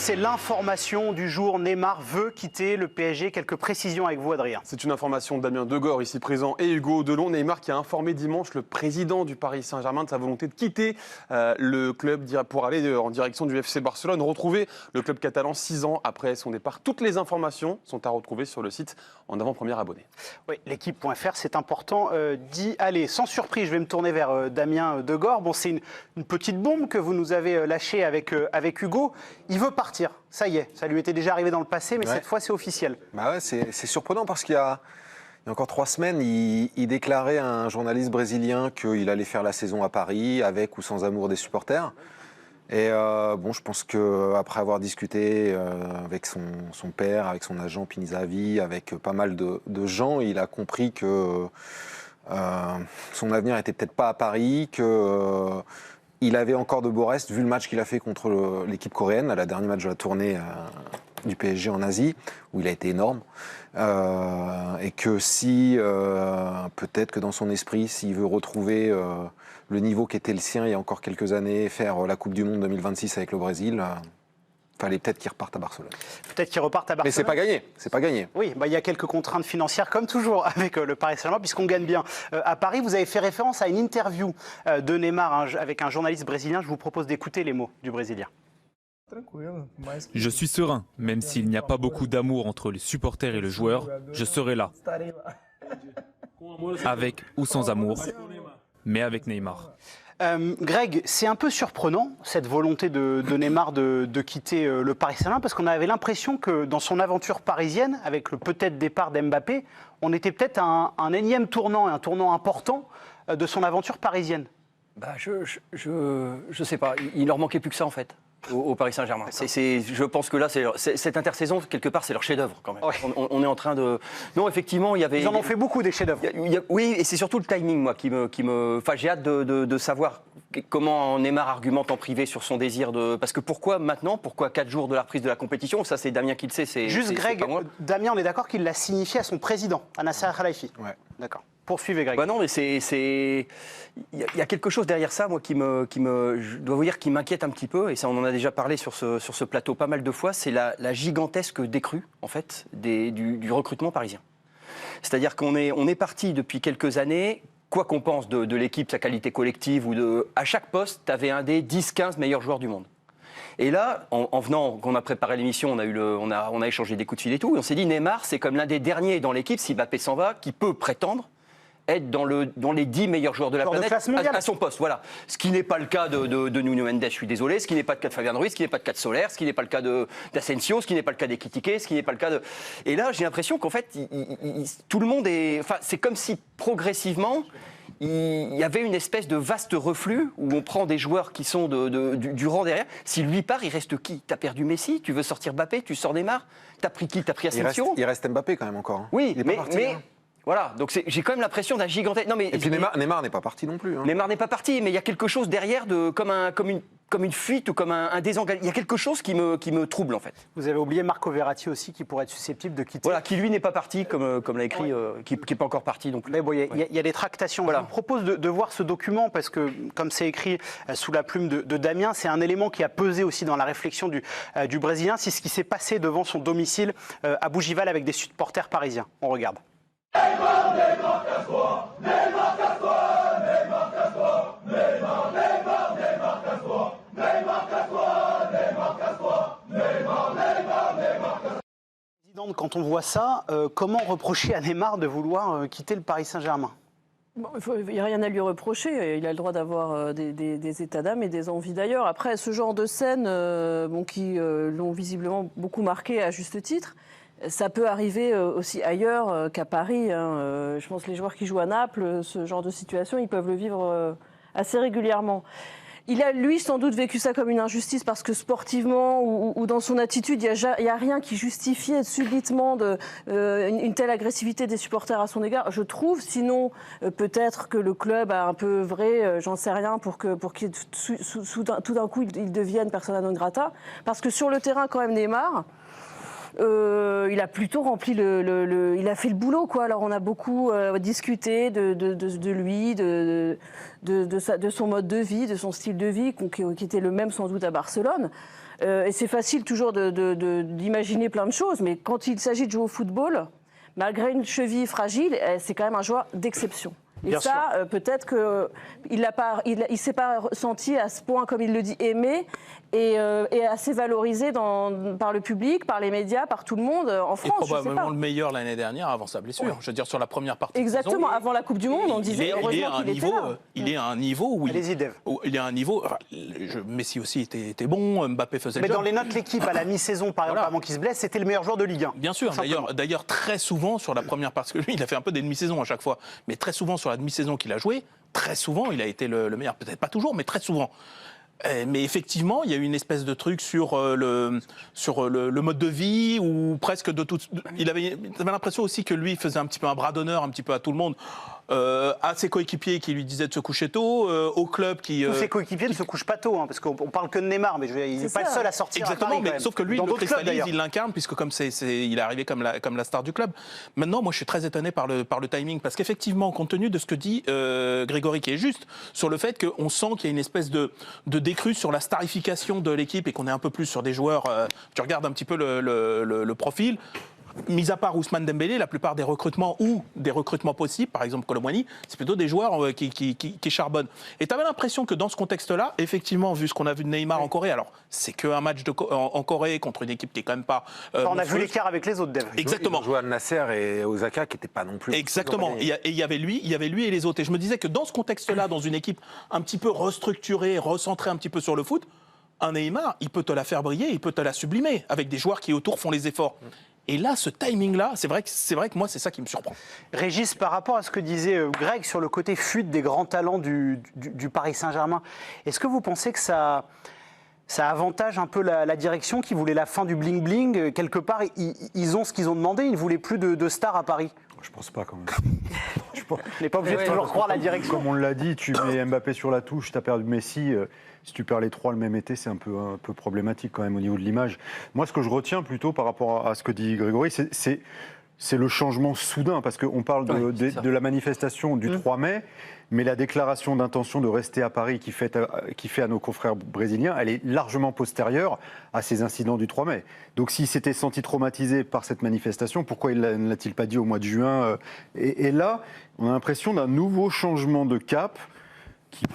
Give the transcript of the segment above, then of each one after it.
c'est l'information du jour. Neymar veut quitter le PSG. Quelques précisions avec vous, Adrien. C'est une information de Damien Degore, ici présent, et Hugo Delon. Neymar qui a informé dimanche le président du Paris Saint-Germain de sa volonté de quitter le club pour aller en direction du FC Barcelone, retrouver le club catalan 6 ans après son départ. Toutes les informations sont à retrouver sur le site en avant-première abonné. Oui, l'équipe.fr, c'est important d'y aller. Sans surprise, je vais me tourner vers Damien Degore. Bon, c'est une petite bombe que vous nous avez lâchée avec Hugo. Il veut partir, ça y est, ça lui était déjà arrivé dans le passé, mais cette fois c'est officiel. Bah ouais, c'est surprenant parce qu'il y a encore 3 semaines, il déclarait à un journaliste brésilien qu'il allait faire la saison à Paris, avec ou sans amour des supporters. Et bon, je pense qu'après avoir discuté avec son père, avec son agent Pinizavi, avec pas mal de gens, il a compris que son avenir n'était peut-être pas à Paris, que... il avait encore de beaux restes, vu le match qu'il a fait contre l'équipe coréenne, à la dernière match de la tournée du PSG en Asie, où il a été énorme. Et que si, peut-être que dans son esprit, s'il veut retrouver le niveau qui était le sien il y a encore quelques années, faire la Coupe du Monde 2026 avec le Brésil... fallait peut-être qu'il reparte à Barcelone. Peut-être qu'il reparte à Barcelone. Mais c'est pas gagné, c'est pas gagné. Oui, il y a quelques contraintes financières, comme toujours avec le Paris Saint-Germain, puisqu'on gagne bien. À Paris, vous avez fait référence à une interview de Neymar avec un journaliste brésilien. Je vous propose d'écouter les mots du Brésilien. Je suis serein, même s'il n'y a pas beaucoup d'amour entre les supporters et le joueur, je serai là. Avec ou sans amour, mais avec Neymar. Greg, c'est un peu surprenant, cette volonté de Neymar de quitter le Paris Saint-Germain, parce qu'on avait l'impression que dans son aventure parisienne, avec le peut-être départ d'Mbappé, on était peut-être à un énième tournant, un tournant important de son aventure parisienne. Bah, je sais pas, il leur manquait plus que ça en fait. Au Paris Saint-Germain. Je pense que là, cette intersaison, quelque part, c'est leur chef-d'œuvre quand même. Ouais. On est en train de... Non, effectivement, il y avait... Ils en ont fait beaucoup des chefs-d'œuvre. Oui, et c'est surtout le timing, moi, qui me... Enfin, j'ai hâte de savoir comment Neymar argumente en privé sur son désir de... Parce que pourquoi maintenant? Pourquoi 4 jours de la reprise de la compétition? Ça, c'est Damien qui le sait. Juste, Greg, Damien, on est d'accord qu'il l'a signifié à son président, à Nasser Al-Khelaifi. Ouais. D'accord. Poursuivez, Greg. Bah non, mais il y a quelque chose derrière ça, moi, je dois vous dire, qui m'inquiète un petit peu, et ça, on en a déjà parlé sur ce plateau pas mal de fois, c'est la gigantesque décrue, en fait, du recrutement parisien. C'est-à-dire qu'on est parti depuis quelques années, quoi qu'on pense de l'équipe, sa qualité collective, à chaque poste, tu avais un des 10-15 meilleurs joueurs du monde. Et là, en venant, quand on a préparé l'émission, on a échangé des coups de fil et tout, et on s'est dit, Neymar, c'est comme l'un des derniers dans l'équipe, si Mbappé s'en va, qui peut prétendre être dans les 10 meilleurs joueurs de la planète à son poste. Voilà. Ce qui n'est pas le cas de Nuno Mendes, je suis désolé, ce qui n'est pas le cas de Fabien Ruiz, ce qui n'est pas le cas de Soler, ce qui n'est pas le cas d'Asensio, ce qui n'est pas le cas d'Ekitike, ce qui n'est pas le cas de... Et là, j'ai l'impression qu'en fait, tout le monde est... Enfin, c'est comme si progressivement, il y avait une espèce de vaste reflux où on prend des joueurs qui sont du rang derrière. Si lui part, il reste qui? T'as perdu Messi, tu veux sortir Mbappé, tu sors Neymar, t'as pris qui? T'as pris Asensio? Il reste Mbappé quand même encore. Hein. Oui, mais hein. Voilà, donc j'ai quand même l'impression d'un gigantesque... Non, mais, et puis Neymar n'est pas parti non plus. Hein. Neymar n'est pas parti, mais il y a quelque chose derrière, comme une fuite ou comme un désengagement. Il y a quelque chose qui me trouble en fait. Vous avez oublié Marco Verratti aussi, qui pourrait être susceptible de quitter. Voilà, qui lui n'est pas parti, comme l'a écrit, qui n'est pas encore parti. Donc, mais bon, il y a des tractations. Voilà. Je vous propose de voir ce document, parce que, comme c'est écrit sous la plume de Damien, c'est un élément qui a pesé aussi dans la réflexion du Brésilien. C'est ce qui s'est passé devant son domicile à Bougival avec des supporters parisiens. On regarde. Neymar, Neymar, casse-toi! Neymar, casse-toi! Neymar, casse-toi! Neymar, Neymar, Neymar, casse-toi! Neymar, casse-toi! Neymar, casse-toi! Neymar, Neymar, Neymar, casse-toi! Quand on voit ça, comment reprocher à Neymar de vouloir quitter le Paris Saint-Germain? Bon, il n'y a rien à lui reprocher. Il a le droit d'avoir des états d'âme et des envies d'ailleurs. Après, ce genre de scènes qui l'ont visiblement beaucoup marqué à juste titre, ça peut arriver aussi ailleurs qu'à Paris. Hein. Je pense que les joueurs qui jouent à Naples, ce genre de situation, ils peuvent le vivre assez régulièrement. Il a, lui, sans doute vécu ça comme une injustice parce que sportivement ou dans son attitude, il n'y a rien qui justifiait subitement une telle agressivité des supporters à son égard. Je trouve, sinon, peut-être que le club a un peu vrai, j'en sais rien, pour qu'il tout d'un coup, il devienne persona non grata. Parce que sur le terrain, quand même, Neymar... il a plutôt rempli il a fait le boulot, quoi. Alors on a beaucoup discuté de lui, de son mode de vie, de son style de vie, qui était le même sans doute à Barcelone. Et c'est facile toujours d'imaginer plein de choses, mais quand il s'agit de jouer au football, malgré une cheville fragile, c'est quand même un joueur d'exception. Et Bien ça, peut-être qu'il ne s'est pas ressenti à ce point, comme il le dit, aimé et assez valorisé par le public, par les médias, par tout le monde en France. Et probablement le meilleur l'année dernière avant sa blessure. Ouais. Je veux dire, sur la première partie. Exactement, avant la Coupe du Monde, on disait heureusement qu'il était là. Il est à un niveau où Allez-y, Dave. il est à un niveau. Enfin, Messi aussi était bon, Mbappé faisait le job. Mais dans les notes, l'équipe à la mi-saison, par exemple, avant qu'il se blesse, c'était le meilleur joueur de Ligue 1. Bien sûr, d'ailleurs, très souvent sur la première partie, parce que lui, il a fait un peu des demi-saisons à chaque fois, mais très souvent sur la demi-saison qu'il a joué, très souvent, il a été le meilleur. Peut-être pas toujours, mais très souvent. Mais effectivement, il y a eu une espèce de truc sur le mode de vie, ou presque de tout. Il avait l'impression aussi que lui faisait un petit peu un bras d'honneur, un petit peu à tout le monde. À ses coéquipiers qui lui disaient de se coucher tôt, au club qui... Tous ses coéquipiers ne se couchent pas tôt, hein, parce qu'on parle que de Neymar, mais il n'est pas le seul à sortir. Exactement, à Paris, mais sauf que lui, il le d'autres clubs, cristallise, d'ailleurs. il l'incarne, puisque comme il est arrivé comme la star du club. Maintenant, moi, je suis très étonné par le timing, parce qu'effectivement, compte tenu de ce que dit Grégory, qui est juste, sur le fait qu'on sent qu'il y a une espèce de décrue sur la starification de l'équipe et qu'on est un peu plus sur des joueurs... tu regardes un petit peu le profil... Mis à part Ousmane Dembélé, la plupart des recrutements ou des recrutements possibles, par exemple Colomwani, c'est plutôt des joueurs qui charbonnent. Et tu avais l'impression que dans ce contexte-là, effectivement, vu ce qu'on a vu de Neymar en Corée, alors c'est qu'un match en Corée contre une équipe qui est quand même pas... on a vu l'écart avec les autres, Dave. Exactement. Ils jouaient à Nasser et Osaka qui n'étaient pas non plus... Exactement. Et il y avait lui et les autres. Et je me disais que dans ce contexte-là, dans une équipe un petit peu restructurée, recentrée un petit peu sur le foot, un Neymar, il peut te la faire briller, il peut te la sublimer, avec des joueurs qui autour font les efforts. Et là, ce timing-là, c'est vrai que moi, c'est ça qui me surprend. Régis, par rapport à ce que disait Greg sur le côté fuite des grands talents du Paris Saint-Germain, est-ce que vous pensez que ça avantage un peu la direction qui voulait la fin du bling-bling? Quelque part, ils ont ce qu'ils ont demandé, ils ne voulaient plus de stars à Paris. Je pense pas quand même. On n'est pas obligé de toujours croire la direction. Comme on l'a dit, tu mets Mbappé sur la touche, tu as perdu Messi. Si tu perds les trois le même été, c'est un peu problématique quand même au niveau de l'image. Moi, ce que je retiens plutôt par rapport à ce que dit Grégory, c'est le changement soudain, parce qu'on parle de la manifestation du 3 mai, mais la déclaration d'intention de rester à Paris qui fait à nos confrères brésiliens, elle est largement postérieure à ces incidents du 3 mai. Donc s'il s'était senti traumatisé par cette manifestation, pourquoi ne l'a-t-il pas dit au mois de juin? Et là, on a l'impression d'un nouveau changement de cap, que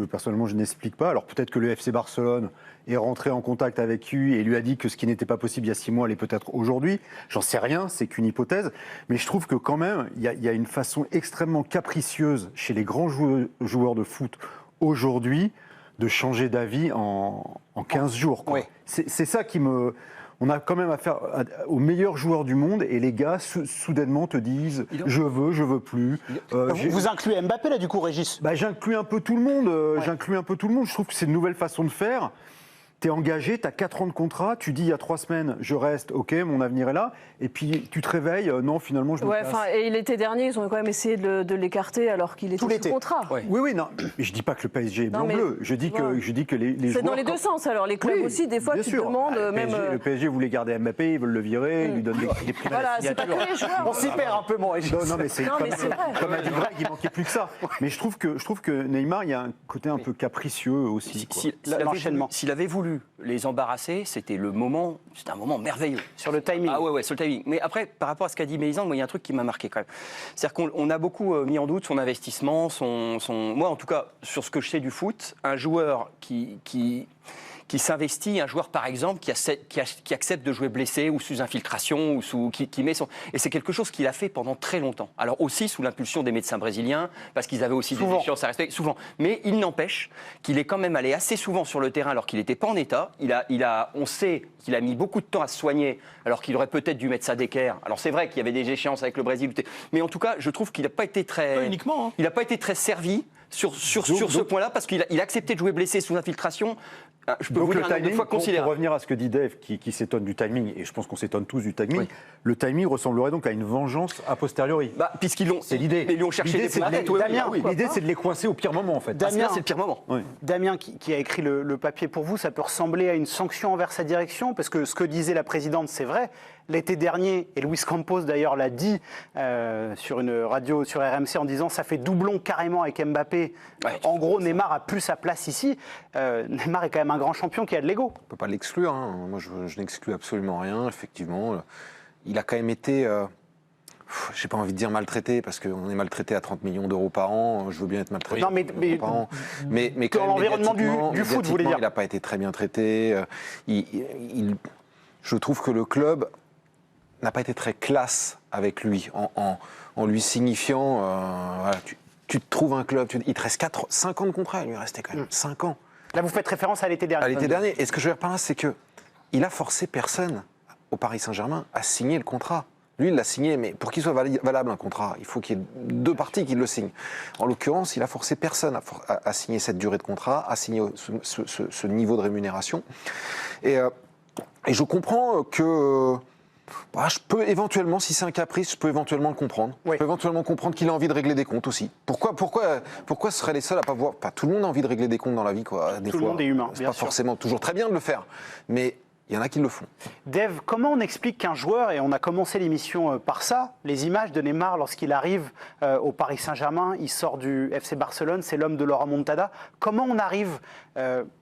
personnellement je n'explique pas. Alors peut-être que le FC Barcelone est rentré en contact avec lui et lui a dit que ce qui n'était pas possible il y a 6 mois l'est peut-être aujourd'hui. J'en sais rien, c'est qu'une hypothèse. Mais je trouve que quand même, il y a une façon extrêmement capricieuse chez les grands joueurs de foot aujourd'hui de changer d'avis en 15 jours. Quoi. Oui. C'est ça qui me... On a quand même affaire aux meilleurs joueurs du monde et les gars soudainement te disent je veux plus. Vous incluez Mbappé là du coup, Régis? J'inclus un peu tout le monde. Je trouve que c'est une nouvelle façon de faire. T'es engagé, t'as 4 ans de contrat, tu dis il y a 3 semaines, je reste, ok, mon avenir est là, et puis tu te réveilles, non, finalement, je me casse. Et l'été dernier, ils ont quand même essayé de l'écarter alors qu'il était sous contrat. Oui, non, mais je dis pas que le PSG est blanc-bleu, je dis que les joueurs... C'est dans les deux sens, alors les clubs aussi, des fois, tu te demandes Le PSG voulait garder Mbappé, ils veulent le virer, ils lui donnent des primes. Voilà, c'est pas que les joueurs. On s'y perd un peu, mon Régis. Non, mais c'est comme a dit Greg, il manquait plus que ça. Mais je trouve que Neymar, il y a un côté un peu capricieux aussi. S'il avait voulu les embarrasser, c'était un moment merveilleux. Sur le timing. Ah ouais, sur le timing. Mais après, par rapport à ce qu'a dit Mélisande, il y a un truc qui m'a marqué quand même. C'est-à-dire qu'on a beaucoup mis en doute son investissement, moi en tout cas, sur ce que je sais du foot, un joueur qui s'investit, un joueur par exemple qui accepte de jouer blessé ou sous infiltration ou qui met son... Et c'est quelque chose qu'il a fait pendant très longtemps. Alors aussi sous l'impulsion des médecins brésiliens, parce qu'ils avaient aussi des échéances à respecter, souvent. Mais il n'empêche qu'il est quand même allé assez souvent sur le terrain alors qu'il n'était pas en état. On sait qu'il a mis beaucoup de temps à se soigner alors qu'il aurait peut-être dû mettre ça d'équerre. Alors c'est vrai qu'il y avait des échéances avec le Brésil, mais en tout cas, je trouve qu'il n'a pas été très... Pas uniquement. Il n'a pas été très servi sur ce point-là, parce qu'il a accepté de jouer blessé sous infiltration. Je peux Donc vous dire le timing, une fois considérable. pour revenir à ce que dit Dave, qui s'étonne du timing, et je pense qu'on s'étonne tous du timing, le timing ressemblerait donc à une vengeance a posteriori. Puisqu'ils l'ont, c'est l'idée. Ils lui ont cherché des planètes. L'idée, c'est de les coincer au pire moment, en fait. Damien, c'est le pire moment. Oui. Damien, qui a écrit le papier pour vous, ça peut ressembler à une sanction envers sa direction, parce que ce que disait la présidente, c'est vrai. L'été dernier, et Luis Campos d'ailleurs l'a dit sur une radio sur RMC en disant ça fait doublon carrément avec Mbappé. En gros, Neymar a plus sa place ici. Neymar est quand même un grand champion qui a de l'ego. On ne peut pas l'exclure. Hein. Moi, je n'exclus absolument rien. Effectivement, il a quand même été, je n'ai pas envie de dire maltraité, parce qu'on est maltraité à 30 millions d'euros par an. Je veux bien être maltraité Non, mais par an. Mais dans quand même, l'environnement du foot, vous voulez dire. Il n'a pas été très bien traité. Je trouve que le club n'a pas été très classe avec lui, en lui signifiant, voilà, tu te trouves un club, il te reste 5 ans de contrat, il lui restait quand même 5 ans. Là, vous faites référence à l'été dernier. À l'été dernier. Et ce que je veux dire par là, c'est qu'il a forcé personne au Paris Saint-Germain à signer le contrat. Lui, il l'a signé, mais pour qu'il soit valable un contrat, il faut qu'il y ait 2 parties qui le signent. En l'occurrence, il a forcé personne à signer cette durée de contrat, à signer ce niveau de rémunération. Et je comprends que... je peux éventuellement, si c'est un caprice, je peux éventuellement le comprendre. Oui. Je peux éventuellement comprendre qu'il a envie de régler des comptes aussi. Pourquoi ce seraient les seuls à pas voir... Tout le monde a envie de régler des comptes dans la vie, quoi. Des Tout fois, le monde est humain, c'est bien pas sûr. forcément toujours très bien de le faire, mais il y en a qui le font. Dave, comment on explique qu'un joueur, et on a commencé l'émission par ça, les images de Neymar lorsqu'il arrive au Paris Saint-Germain, il sort du FC Barcelone, c'est l'homme de la remontada. Comment on arrive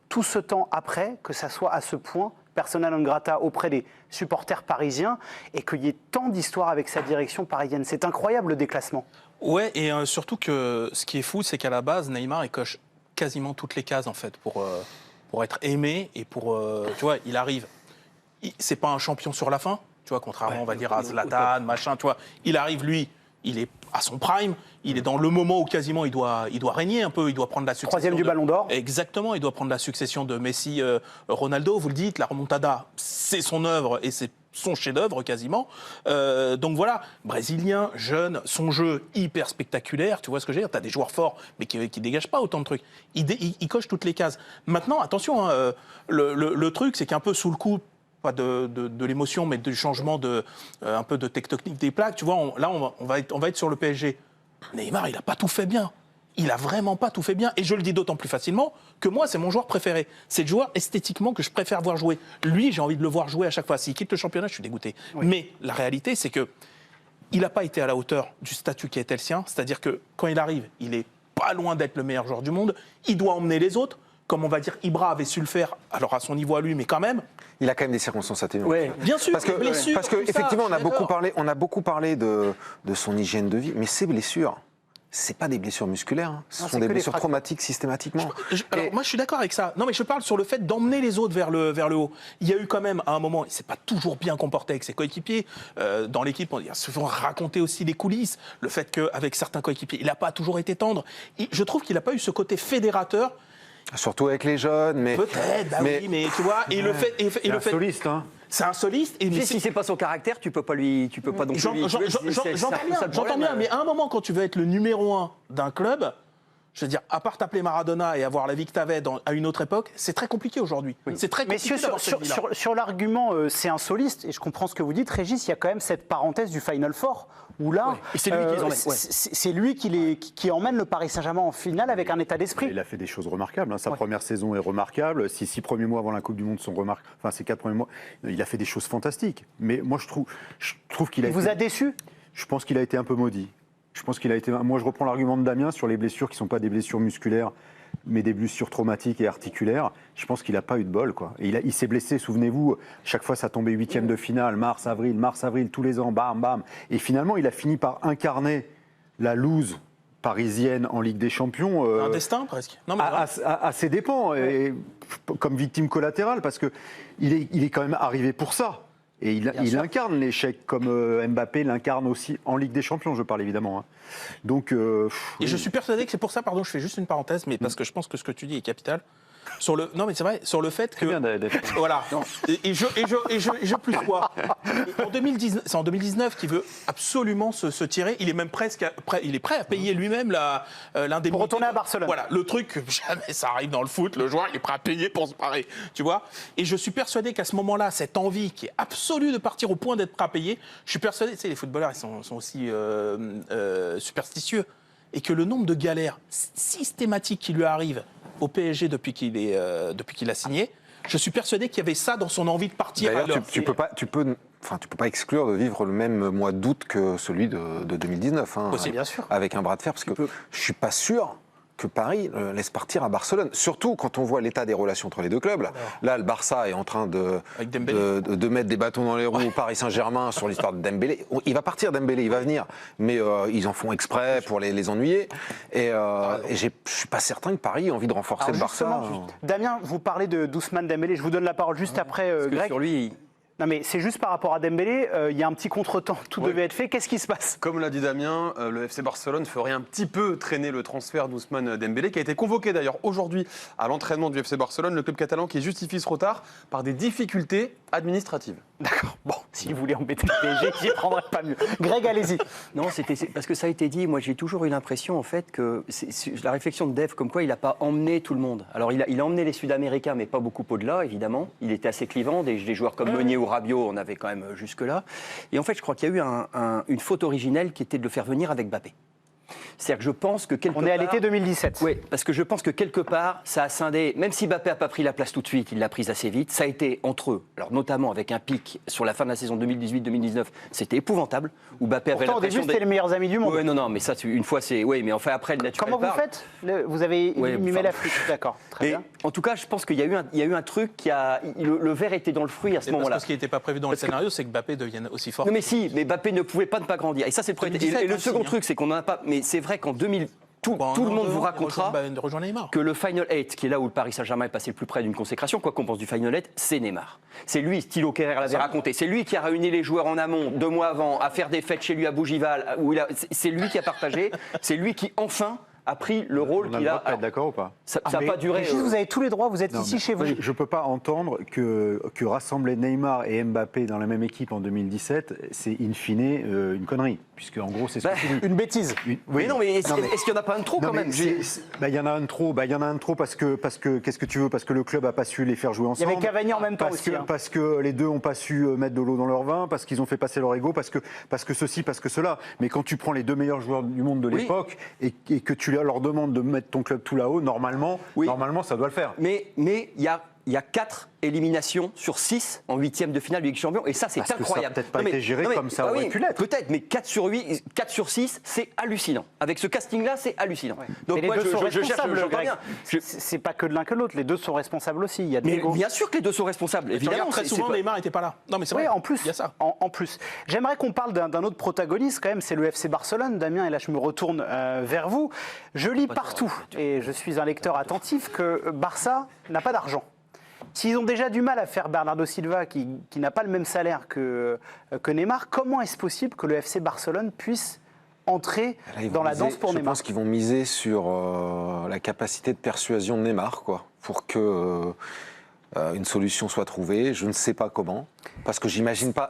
tout ce temps après que ça soit à ce point persona non grata auprès des supporters parisiens et qu'il y ait tant d'histoires avec sa direction parisienne? C'est incroyable le déclassement. Ouais, et surtout que ce qui est fou, c'est qu'à la base, Neymar, il coche quasiment toutes les cases, en fait, pour être aimé et pour... tu vois, il arrive. C'est pas un champion sur la fin, tu vois, contrairement, on va dire, à Zlatan, machin, tu vois. Il arrive, lui, il est à son prime, il est dans le moment où quasiment il doit régner un peu, il doit prendre la succession. 3e du Ballon d'Or. Exactement, il doit prendre la succession de Messi, Ronaldo, vous le dites, la remontada, c'est son œuvre et c'est son chef-d'œuvre quasiment. Donc voilà, brésilien, jeune, son jeu hyper spectaculaire, tu vois ce que je veux dire? Tu as des joueurs forts, mais qui dégagent pas autant de trucs. Il coche toutes les cases. Maintenant, attention, hein, le truc, c'est qu'un peu sous le coup, pas de l'émotion, mais du changement un peu de tectonique des plaques, tu vois, on va être sur le PSG. Neymar, il n'a pas tout fait bien. Il a vraiment pas tout fait bien. Et je le dis d'autant plus facilement que moi, c'est mon joueur préféré. C'est le joueur esthétiquement que je préfère voir jouer. Lui, j'ai envie de le voir jouer à chaque fois. S'il quitte le championnat, je suis dégoûté. Oui. Mais la réalité, c'est que il n'a pas été à la hauteur du statut qui était le sien. C'est-à-dire que quand il arrive, il est pas loin d'être le meilleur joueur du monde. Il doit emmener les autres. Comme on va dire, Ibra avait su le faire, alors à son niveau à lui, mais quand même. Il a quand même des circonstances atténuantes. Ouais, bien sûr, parce que blessures, effectivement, on a beaucoup parlé de son hygiène de vie, mais ces blessures, c'est pas des blessures musculaires, hein. Ce sont des blessures traumatiques systématiquement. Alors moi, je suis d'accord avec ça. Non, mais je parle sur le fait d'emmener les autres vers le haut. Il y a eu quand même, à un moment, il s'est pas toujours bien comporté avec ses coéquipiers. Dans l'équipe, il a souvent raconté aussi les coulisses, le fait qu'avec certains coéquipiers, il n'a pas toujours été tendre. Je trouve qu'il n'a pas eu ce côté fédérateur. Surtout avec les jeunes, mais... Peut-être, oui, mais tu vois, et le fait... C'est un soliste, hein. C'est un soliste. Et si c'est pas son caractère, tu peux pas donc. J'entends bien, mais à un moment, quand tu veux être le numéro 1 d'un club, je veux dire, à part t'appeler Maradona et avoir la vie que tu avais à une autre époque, c'est très compliqué aujourd'hui. Oui. C'est très compliqué. Messieurs, sur l'argument, c'est un soliste, et je comprends ce que vous dites, Régis, il y a quand même cette parenthèse du Final Four, où là, c'est lui qui emmène le Paris Saint-Germain en finale avec un état d'esprit. Il a fait des choses remarquables, hein. Sa première saison est remarquable, ses 6 premiers mois avant la Coupe du Monde sont remarquables, enfin ses 4 premiers mois, il a fait des choses fantastiques. Mais moi je trouve qu'il a été... Il vous a déçu? Je pense qu'il a été un peu maudit. Je pense qu'il a été. Moi, je reprends l'argument de Damien sur les blessures qui ne sont pas des blessures musculaires, mais des blessures traumatiques et articulaires. Je pense qu'il n'a pas eu de bol, quoi. Et il s'est blessé, souvenez-vous, chaque fois ça tombait 8e de finale, mars, avril, tous les ans, bam, bam. Et finalement, il a fini par incarner la loose parisienne en Ligue des Champions. Un destin, presque. Non, mais à ses dépens, et comme victime collatérale, parce qu'il est quand même arrivé pour ça. Et il incarne l'échec, comme Mbappé l'incarne aussi en Ligue des Champions, je parle évidemment. Hein. Donc, et je suis persuadé que c'est pour ça, pardon, je fais juste une parenthèse, mais parce que je pense que ce que tu dis est capital. Non, mais c'est vrai, sur le fait que. Voilà. Et je plus quoi. C'est en 2019 qu'il veut absolument se tirer. Il est même il est prêt à payer lui-même l'indemnité. Pour retourner à Barcelone. Voilà, le truc, jamais ça arrive dans le foot, le joueur il est prêt à payer pour se parer. Tu vois. Et je suis persuadé qu'à ce moment-là, cette envie qui est absolue de partir au point d'être prêt à payer, je suis persuadé, tu sais, les footballeurs ils sont aussi superstitieux. Et que le nombre de galères systématiques qui lui arrivent au PSG depuis qu'il a signé, je suis persuadé qu'il y avait ça dans son envie de partir. D'ailleurs, tu peux pas exclure de vivre le même mois d'août que celui de 2019, hein, bien sûr. avec un bras de fer, parce que je suis pas sûr que Paris laisse partir à Barcelone. Surtout quand on voit l'état des relations entre les deux clubs. Là, le Barça est en train de mettre des bâtons dans les roues au Paris Saint-Germain sur l'histoire de Dembélé. Il va partir, Dembélé, il va venir. Mais ils en font exprès pour les ennuyer. Et je ne suis pas certain que Paris ait envie de renforcer le Barça. Damien, vous parlez d'Ousmane Dembélé. Je vous donne la parole juste après, Greg. Sur lui, Non mais c'est juste par rapport à Dembélé, il y a un petit contretemps, tout devait être fait. Qu'est-ce qui se passe? Comme l'a dit Damien, le FC Barcelone ferait un petit peu traîner le transfert d'Ousmane Dembélé, qui a été convoqué d'ailleurs aujourd'hui à l'entraînement du FC Barcelone, le club catalan qui justifie ce retard par des difficultés administratives. D'accord, bon, s'il voulait embêter le PSG, j'y prendrais pas mieux. Greg, allez-y. Non, c'est parce que ça a été dit. Moi, j'ai toujours eu l'impression, en fait, que c'est la réflexion de Dev, comme quoi il n'a pas emmené tout le monde. Alors, il a emmené les Sud-Américains, mais pas beaucoup au-delà, évidemment. Il était assez clivant. Des joueurs comme Meunier ou Rabiot, on avait quand même jusque-là. Et en fait, je crois qu'il y a eu une faute originelle qui était de le faire venir avec Mbappé. C'est-à-dire que je pense que quelque part... On est à l'été 2017. Oui, parce que je pense que quelque part, ça a scindé, même si Mbappé n'a pas pris la place tout de suite, il l'a prise assez vite, ça a été entre eux, alors notamment avec un pic sur la fin de la saison 2018-2019, c'était épouvantable, où Mbappé avait Pourtant, au début, c'était les meilleurs amis du monde. Oui, non, mais ça, une fois, c'est... Oui, mais enfin, après, le naturel Comment vous part. faites Vous avez mimé l'Afrique, d'accord, très bien. En tout cas, je pense qu'il y a eu un truc qui a... Le verre était dans le fruit à ce moment-là. Ce qui n'était pas prévu dans le scénario, c'est que Mbappé devienne aussi fort. Non, mais si, mais Mbappé ne pouvait pas ne pas grandir. Et ça, c'est le premier. Et le second truc, c'est qu'on n'en a pas... Mais c'est vrai qu'en 2000... Tout le monde vous racontera que le Final 8, qui est là où le Paris Saint-Germain est passé le plus près d'une consécration, quoi qu'on pense du Final 8, c'est Neymar. C'est lui, Thilo Kehrer l'avait raconté, c'est lui qui a réuni les joueurs en amont, 2 mois avant, à faire des fêtes chez lui à Bougival. C'est lui qui a partagé, c'est lui qui, enfin, a pris le rôle qu'il a. On a d'accord ou pas? Ça n'a pas duré. Vous avez tous les droits, vous êtes ici chez vous. Je ne peux pas entendre que rassembler Neymar et Mbappé dans la même équipe en 2017, c'est in fine une connerie. Puisque en gros, c'est ce que tu dis. Une bêtise. Mais non, mais est-ce qu'il n'y en a pas un de trop quand même? Il y en a un de trop. Il y en a un de trop parce que qu'est-ce que tu veux? Parce que le club n'a pas su les faire jouer ensemble. Il y avait Cavani en même temps aussi. Parce que les deux n'ont pas su mettre de l'eau dans leur vin, parce qu'ils ont fait passer leur ego, parce que ceci, parce que cela. Mais quand tu prends les 2 meilleurs joueurs du monde de l'époque et que tu leur demandes de mettre ton club tout là-haut, normalement, ça doit le faire. Mais il y a 4 éliminations sur 6 en 8e de finale de Ligue des Champions, et ça, c'est incroyable. Ça n'a peut-être pas été géré comme ça aurait pu l'être. Peut-être, mais 4 sur 6, c'est hallucinant. Avec ce casting-là, c'est hallucinant. Ouais. Donc mais moi, les deux sont je cherche, responsables, Greg. bien. C'est pas que de l'un que l'autre, les deux sont responsables aussi. Il y a mais bien sûr que les deux sont responsables, évidemment. Très souvent, Neymar n'était pas là. Non, mais c'est vrai. Oui, en plus, il y a ça. En plus. J'aimerais qu'on parle d'un autre protagoniste, quand même, c'est le FC Barcelone. Damien, et là, je me retourne vers vous. Je lis partout, et je suis un lecteur attentif, que Barça n'a pas d'argent. S'ils ont déjà du mal à faire Bernardo Silva, qui n'a pas le même salaire que Neymar, comment est-ce possible que le FC Barcelone puisse entrer dans la danse pour Neymar? Je pense qu'ils vont miser sur la capacité de persuasion de Neymar, quoi, pour que une solution soit trouvée. Je ne sais pas comment, parce que j'imagine pas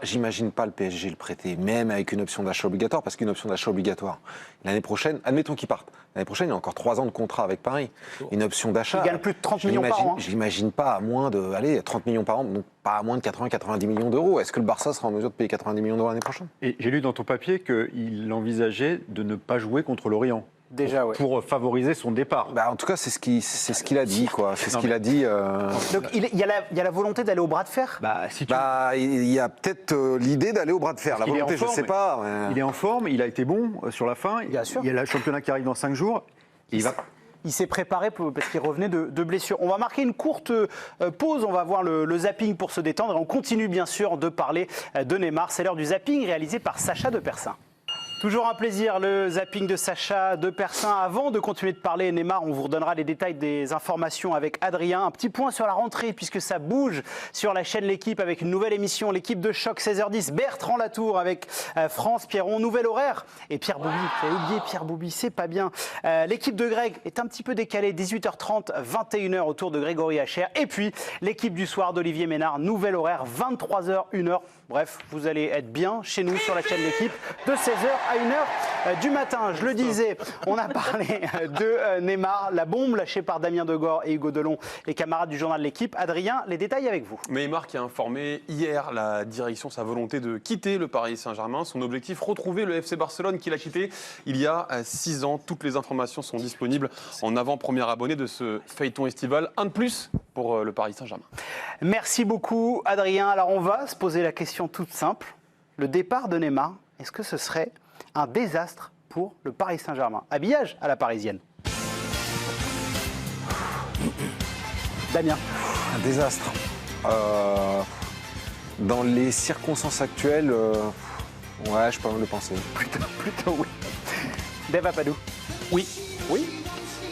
le PSG le prêter, même avec une option d'achat obligatoire, parce qu'une option d'achat obligatoire, l'année prochaine, admettons qu'il parte. L'année prochaine, il y a encore 3 ans de contrat avec Paris. Une option d'achat. Il gagne plus de 30 millions par an. Je l'imagine pas à moins de 30 millions par an, donc pas à moins de 80-90 millions d'euros. Est-ce que le Barça sera en mesure de payer 90 millions d'euros l'année prochaine? Et j'ai lu dans ton papier qu'il envisageait de ne pas jouer contre l'Orient. Déjà, ouais. Pour favoriser son départ. En tout cas, c'est ce qu'il a dit, quoi. C'est ce qu'il a dit. Donc il y a la volonté d'aller au bras de fer. Il y a peut-être l'idée d'aller au bras de fer. La volonté, je ne sais pas. Il est en forme, il a été bon sur la fin. Bien sûr. Il y a le championnat qui arrive dans 5 jours. Il s'est préparé parce qu'il revenait de blessure. On va marquer une courte pause, on va voir le zapping pour se détendre. Et on continue bien sûr de parler de Neymar. C'est l'heure du zapping réalisé par Sacha de Persin. Toujours un plaisir, le zapping de Sacha de Persin. Avant de continuer de parler Neymar, on vous redonnera les détails des informations avec Adrien. Un petit point sur la rentrée, puisque ça bouge sur la chaîne L'Équipe avec une nouvelle émission, l'équipe de choc 16h10. Bertrand Latour avec France Pierron, nouvel horaire. Et Pierre Boubi, j'avais oublié Pierre Boubi, c'est pas bien. L'équipe de Greg est un petit peu décalée, 18h30, 21h autour de Grégory Hacher. Et puis l'équipe du soir d'Olivier Ménard, nouvel horaire, 23h, 1h. Bref, vous allez être bien chez nous sur la chaîne L'Équipe de 16h à 1h du matin. Je le disais, on a parlé de Neymar, la bombe lâchée par Damien Degore et Hugo Delon, les camarades du journal L'Équipe. Adrien, les détails avec vous. Neymar qui a informé hier la direction sa volonté de quitter le Paris Saint-Germain. Son objectif, retrouver le FC Barcelone qu'il a quitté il y a 6 ans. Toutes les informations sont disponibles en avant-première abonné de ce feuilleton estival. Un de plus pour le Paris Saint-Germain. Merci beaucoup Adrien. Alors on va se poser la question toute simple. Le départ de Neymar, est-ce que ce serait un désastre pour le Paris Saint-Germain? Habillage à la parisienne. Damien. Un désastre. Dans les circonstances actuelles, ouais, je peux même le penser. Plutôt oui. Dave Apadou. Oui. Oui.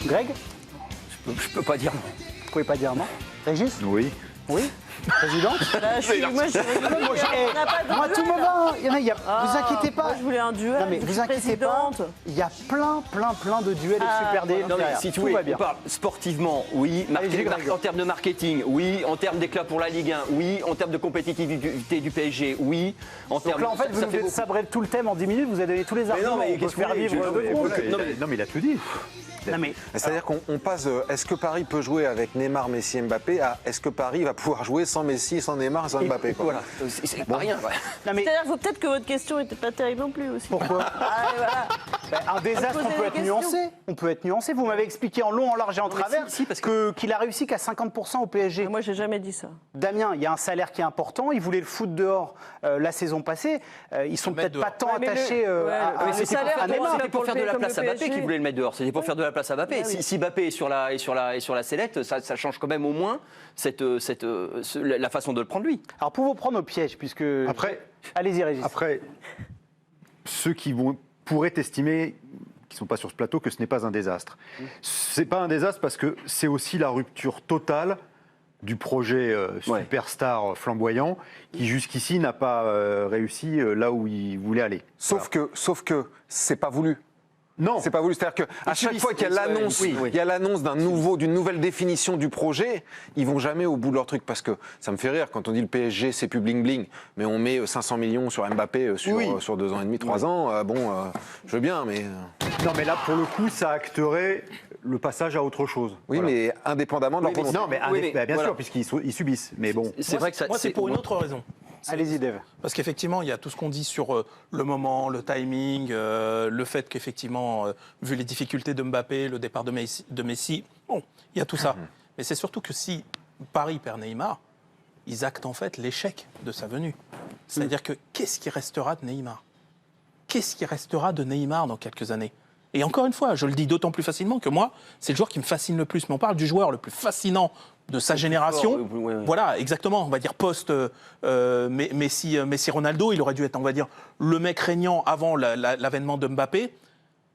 Greg? Je peux pas dire. Vous pouvez pas dire non. Régis? Oui. Oui. Présidente? Là, moi, Moi, tout me va. Vous inquiétez pas. Moi, je voulais un duel. Non mais vous inquiétez pas, il y a plein de duels et super D. Non, mais si tu veux, va bien. on parle sportivement, oui. En termes de marketing, oui. En termes d'éclat pour la Ligue 1, oui. En termes de compétitivité du PSG, oui. Donc là, en fait, vous nous sabrez tout le thème en 10 minutes, vous avez donné tous les arguments. non, mais on peut qu'est-ce que faire vous voulez, vivre de compte. Non, mais il a tout dit. Non, mais C'est-à-dire qu'on passe est-ce que Paris peut jouer avec Neymar, Messi, Mbappé à est-ce que Paris va pouvoir jouer sans Messi, sans Neymar, sans Mbappé quoi. Voilà, c'est pas rien. Ouais. non, mais C'est-à-dire peut-être que votre question n'était pas terrible non plus aussi. pourquoi Voilà. Un désastre, Posez on peut des être questions. nuancé. On peut être nuancé. Vous m'avez expliqué en long, en large et en mais travers si, parce qu'il a réussi qu'à 50% au PSG. Moi, j'ai jamais dit ça. Damien, il y a un salaire qui est important. Ils voulaient le foutre dehors la saison passée. Ils sont mettre peut-être pas tant Ouais, mais attachés le Mais c'était salaire, pour, Neymar, c'était pour pour faire le de la comme place le à Mbappé PSG. qui voulait le mettre dehors. C'était pour faire de la place à Mbappé. Ah oui. Si Mbappé est sur la sellette, ça change quand même au moins la façon de le prendre lui. Alors pour vous prendre au piège, puisque allez-y Régis. Après, ceux qui pourraient estimer, qui ne sont pas sur ce plateau, que ce n'est pas un désastre. C'est pas un désastre parce que c'est aussi la rupture totale du projet superstar flamboyant qui jusqu'ici n'a pas réussi là où il voulait aller. Sauf que c'est pas voulu. Non, C'est pas voulu, c'est-à-dire qu'à chaque fois qu'il y a l'annonce, il y a l'annonce d'une nouvelle définition du projet, ils vont jamais au bout de leur truc parce que ça me fait rire quand on dit le PSG c'est plus bling bling, mais on met 500 millions sur Mbappé sur 2 ans et demi, 3 ans, je veux bien, mais non, mais là pour le coup, ça acterait le passage à autre chose. oui, Voilà. mais indépendamment de leur volonté. Non, mais, bien voilà. sûr, puisqu'ils subissent. Mais bon. C'est vrai que ça. Moi, c'est pour une autre raison. Allez-y Dave. Parce qu'effectivement, il y a tout ce qu'on dit sur le moment, le timing, le fait qu'effectivement, vu les difficultés de Mbappé, le départ de Messi, bon, il y a tout ça. Mais c'est surtout que si Paris perd Neymar, ils actent en fait l'échec de sa venue. C'est-à-dire que qu'est-ce qui restera de Neymar? Qu'est-ce qui restera de Neymar dans quelques années? Et encore une fois, je le dis d'autant plus facilement que moi, c'est le joueur qui me fascine le plus. Mais on parle du joueur le plus fascinant de sa génération. ouais. Voilà, exactement. On va dire Messi, Ronaldo, il aurait dû être, on va dire, le mec régnant avant l'avènement de Mbappé.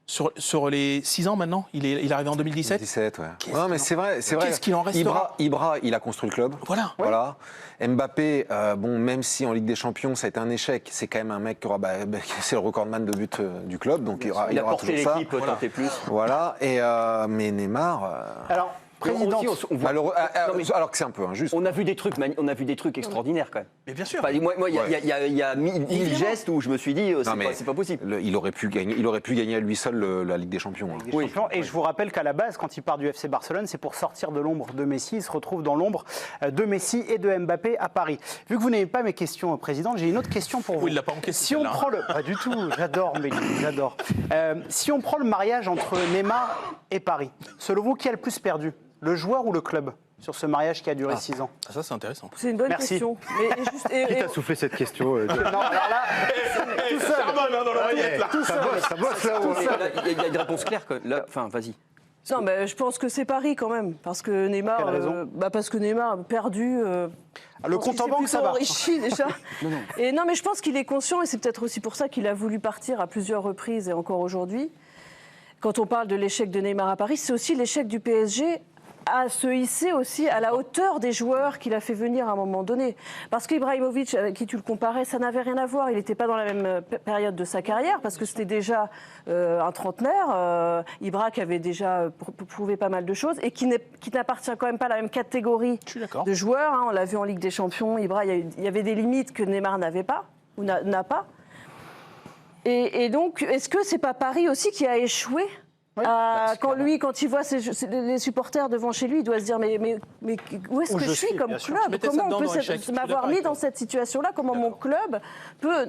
Sur les 6 ans maintenant, il est arrivé en 2017. 17, ouais. Qu'est-ce Non, mais qu'il c'est vrai. Qu'est-ce qu'il en restera? Ibra, il a construit le club. Voilà. Mbappé, même si en Ligue des Champions ça a été un échec, c'est quand même un mec qui aura, c'est le recordman de buts du club, donc il Il a aura porté toujours ça. l'équipe, tenter plus. Voilà. Et mais Neymar. Alors présidente. On voit- alors que c'est un peu injuste. On a vu des trucs extraordinaires quand même. Mais bien sûr. Enfin, moi, il y a 1000 gestes où je me suis dit, c'est pas possible. Il aurait pu gagner à lui seul la Ligue des Champions. hein. Oui. Et je vous rappelle qu'à la base, quand il part du FC Barcelone, c'est pour sortir de l'ombre de Messi. Il se retrouve dans l'ombre de Messi et de Mbappé à Paris. Vu que vous n'aimez pas mes questions, Présidente, j'ai une autre question pour vous. Oui, il l'a pas encaissé, Si on celle-là, hein. prend le... Pas du tout, j'adore Mélie, j'adore. Si on prend le mariage entre Neymar et Paris, selon vous, qui a le plus perdu? Le joueur ou le club sur ce mariage qui a duré 6 ans? Ça, c'est intéressant. C'est une bonne Merci. question. Mais juste, Qui t'a soufflé cette question Non, alors là, tout seul. dans l'oreillette, là. Ça bosse là. Il y a une réponse claire. Enfin, vas-y. Non, mais je pense que c'est Paris quand même, parce que Neymar, Quelle raison parce que Neymar perdu. Le compte en banque, ça va. Enrichi déjà. Et non, mais je pense qu'il est conscient, et c'est peut-être aussi pour ça qu'il a voulu partir à plusieurs reprises et encore aujourd'hui. Quand on parle de l'échec de Neymar à Paris, c'est aussi l'échec du PSG à se hisser aussi à la hauteur des joueurs qu'il a fait venir à un moment donné. Parce qu'Ibrahimovic, avec qui tu le comparais, ça n'avait rien à voir. Il n'était pas dans la même période de sa carrière, parce que c'était déjà un trentenaire. Ibra qui avait déjà prouvé pas mal de choses, et qui n'appartient quand même pas à la même catégorie Je suis d'accord. de joueurs. Hein. On l'a vu en Ligue des Champions, Ibra, il y avait des limites que Neymar n'avait pas, ou n'a pas. Et donc, est-ce que c'est pas Paris aussi qui a échoué? Quand il voit les supporters devant chez lui, il doit se dire mais où est-ce que je suis comme club? Comment on peut m'avoir mis dans cette situation-là? Comment mon club peut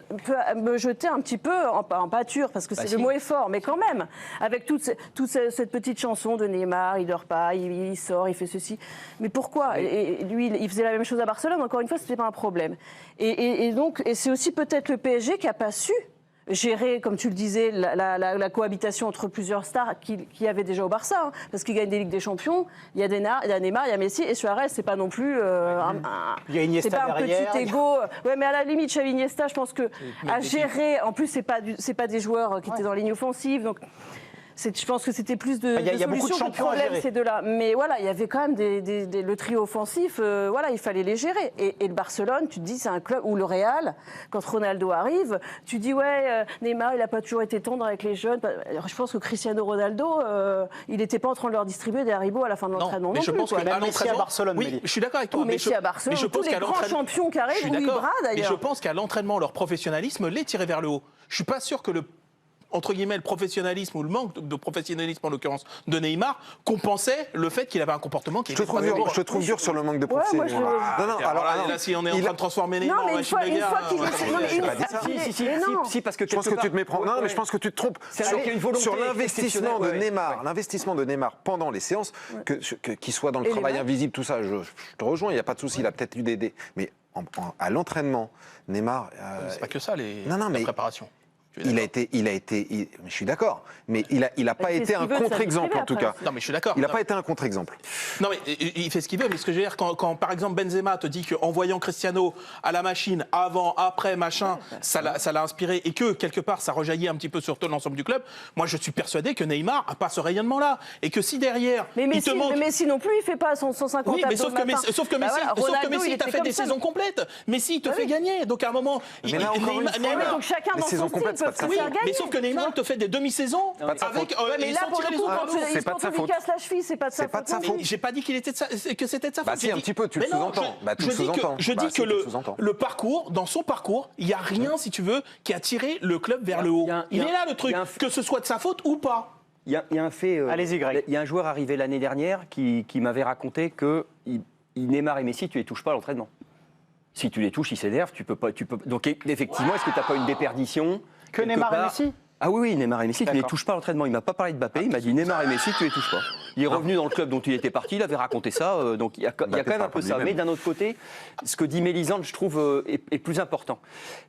me jeter un petit peu en pâture? Parce que le mot est fort, mais quand même, avec toute cette petite chanson de Neymar, il dort pas, il sort, il fait ceci. Mais pourquoi? Et lui, il faisait la même chose à Barcelone. Encore une fois, c'était pas un problème. Et donc, c'est aussi peut-être le PSG qui a pas su gérer, comme tu le disais, la cohabitation entre plusieurs stars qu'il y avait déjà au Barça, hein, parce qu'il gagne des Ligues des Champions, il y a Neymar, il y a Messi, et Suarez, c'est pas non plus il y a Iniesta c'est pas un derrière. petit ego. Ouais, mais à la limite, Xavi Iniesta, je pense que à gérer, en plus, c'est pas des joueurs qui étaient dans la ligne offensive, donc. Je pense que c'était plus de Il y a beaucoup de solutions que de champions à problèmes gérer. ces deux-là. Mais voilà, il y avait quand même le trio offensif, voilà, il fallait les gérer. Et le Barcelone, tu te dis, c'est un club, ou le Real, quand Ronaldo arrive, tu dis, ouais, Neymar, il n'a pas toujours été tendre avec les jeunes. Alors, je pense que Cristiano Ronaldo, il n'était pas en train de leur distribuer des Haribo à la fin de l'entraînement. Mais je pense que Même Messi à Barcelone. Oui, je suis d'accord avec toi. Ou Messi à Barcelone, mais je tous pense les qu'à grands champions qui arrivent, ou Ibra Mais je d'ailleurs. pense qu'à l'entraînement, leur professionnalisme les tirait vers le haut. Je suis pas sûr que entre guillemets, le professionnalisme ou le manque de professionnalisme, en l'occurrence, de Neymar, compensait le fait qu'il avait un comportement qui Je te trouve dur sur le manque de professionnalisme. Là, si on est en train de transformer Neymar en machine de guerre... Si, parce que je pense que tu te méprends. Non, mais je pense que tu te trompes sur l'investissement de Neymar. L'investissement de Neymar pendant les séances, qu'il soit dans le travail invisible, tout ça, je te rejoins, il n'y a pas de souci, il a peut-être eu des... Mais à l'entraînement, Neymar... C'est pas que ça, la préparation. Je suis d'accord, mais il a pas été un contre-exemple en tout cas. Non, mais je suis d'accord. Il n'a pas été un contre-exemple. Non, mais il fait ce qu'il veut. Mais ce que je veux dire, quand par exemple Benzema te dit qu'en voyant Cristiano à la machine, avant, après, machin, ça l'a inspiré et que quelque part ça rejaillit un petit peu sur tout l'ensemble du club, moi je suis persuadé que Neymar n'a pas ce rayonnement-là. Et que si derrière. Mais il te manque... Messi non plus, il fait pas son 150 Oui, mais sauf que Messi t'a fait des saisons complètes. Messi, il te fait gagner. Donc à un moment. Donc chacun dans son style. Oui, mais sauf que Neymar te fait des demi-saisons avec mais là, pour le coup, quand il casse la cheville, c'est pas de sa faute. J'ai pas dit que c'était de sa faute. Bah si, un petit peu, tu le sous-entends. Je dis que le parcours, dans son parcours, il n'y a rien, si tu veux, qui a tiré le club vers le haut. Il est là le truc, que ce soit de sa faute ou pas. Il y a un fait. Allez-y, Greg. Il y a un joueur arrivé l'année dernière qui m'avait raconté que Neymar et Messi, tu les touches pas à l'entraînement. Si tu les touches, ils s'énervent, tu peux pas. Donc effectivement, est-ce que tu n'as pas une déperdition? Que Neymar et Messi? Ah oui, Neymar et Messi, tu ne les touches pas à l'entraînement. Il m'a pas parlé de Mbappé, il m'a dit Neymar et Messi, tu les touches pas. Il est revenu dans le club dont il était parti, il avait raconté ça, donc il y a quand même un peu ça. Mais d'un autre côté, ce que dit Mélisande, je trouve, est plus important.